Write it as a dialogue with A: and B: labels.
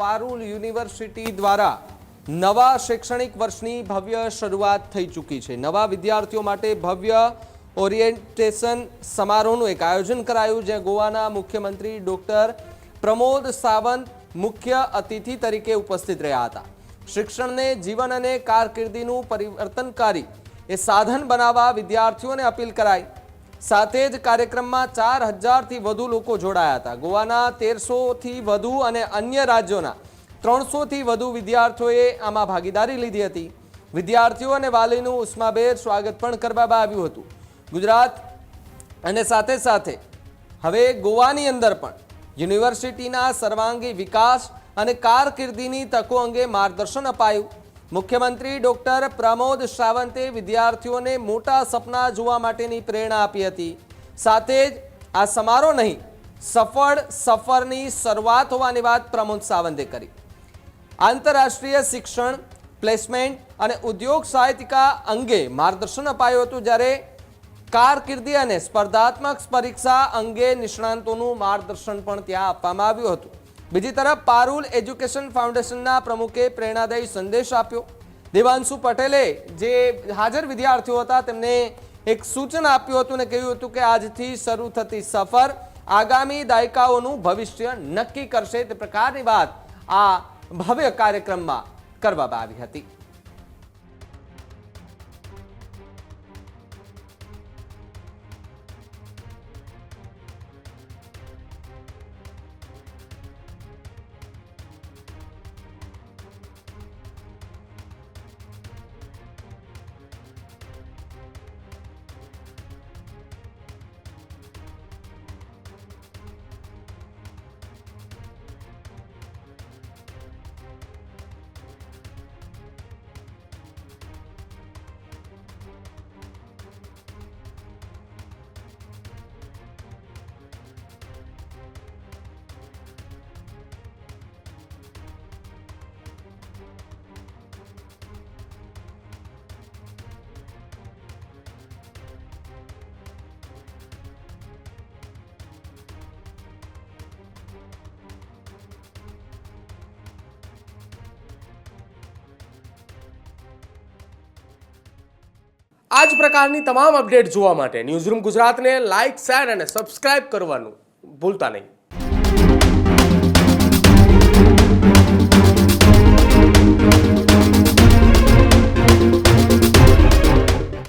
A: Parul university દ્વારા નવા શૈક્ષણિક વર્ષની ભવ્ય શરૂઆત થઈ ચૂકી છે। નવા વિદ્યાર્થીઓ માટે ભવ્ય ઓરિએન્ટેશન સમારોહનું એક આયોજન કરાયું, જ્યાં ગોવાના મુખ્યમંત્રી ડોક્ટર પ્રમોદ સાવંત મુખ્ય અતિથિ તરીકે ઉપસ્થિત રહ્યા હતા। શિક્ષણને જીવન અને કારકિર્દીનું પરિવર્તનકારી એ સાધન બનાવવા વિદ્યાર્થીઓને અપીલ કરાઈ। સાથે જ કાર્યક્રમમાં 4000થી વધુ લોકો જોડાયા હતા। ગોવાના 1300થી વધુ અને અન્ય રાજ્યોના 300થી વધુ વિદ્યાર્થીઓએ આમાં ભાગીદારી લીધી હતી। વિદ્યાર્થીઓ અને વાલીનું ઉષ્માભેર સ્વાગત પણ કરવામાં આવ્યું હતું। ગુજરાત અને સાથે સાથે હવે ગોવાની અંદર પણ યુનિવર્સિટીના સર્વાંગી વિકાસ અને કારકિર્દીની તકો અંગે માર્ગદર્શન અપાયું। મુખ્યમંત્રી ડોક્ટર પ્રમોદ સાવંતે વિદ્યાર્થીઓને મોટા સપના જોવા માટેની પ્રેરણા આપી હતી। સાથે જ આ સમારોહ નહીં, સફળ સફરની શરૂઆત હોવાની વાત પ્રમોદ સાવંતે કરી। આંતરરાષ્ટ્રીય શિક્ષણ, પ્લેસમેન્ટ અને ઉદ્યોગ સાહિત્યિકા અંગે માર્ગદર્શન અપાયું હતું, જ્યારે કારકિર્દી અને સ્પર્ધાત્મક પરીક્ષા અંગે નિષ્ણાંતોનું માર્ગદર્શન પણ ત્યાં આપવામાં આવ્યું હતું। બીજી તરફ પારુલ એજ્યુકેશન ફાઉન્ડેશનના પ્રમુખે પ્રેરણાદાયી સંદેશ આપ્યો। દેવાંશુ પટેલે જે હાજર વિદ્યાર્થીઓ હતા તેમને એક સૂચન આપ્યું હતું અને કહ્યું હતું કે આજથી શરૂ થતી સફર આગામી દાયકાઓનું ભવિષ્ય નક્કી કરશે। તે પ્રકારની વાત આ ભવ્ય કાર્યક્રમમાં કરવામાં આવી હતી।
B: આ જ પ્રકારની તમામ અપડેટ જોવા માટે ન્યૂઝરૂમ ગુજરાતને લાઇક, શેર અને સબસ્ક્રાઇબ કરવાનું ભૂલતા નહીં।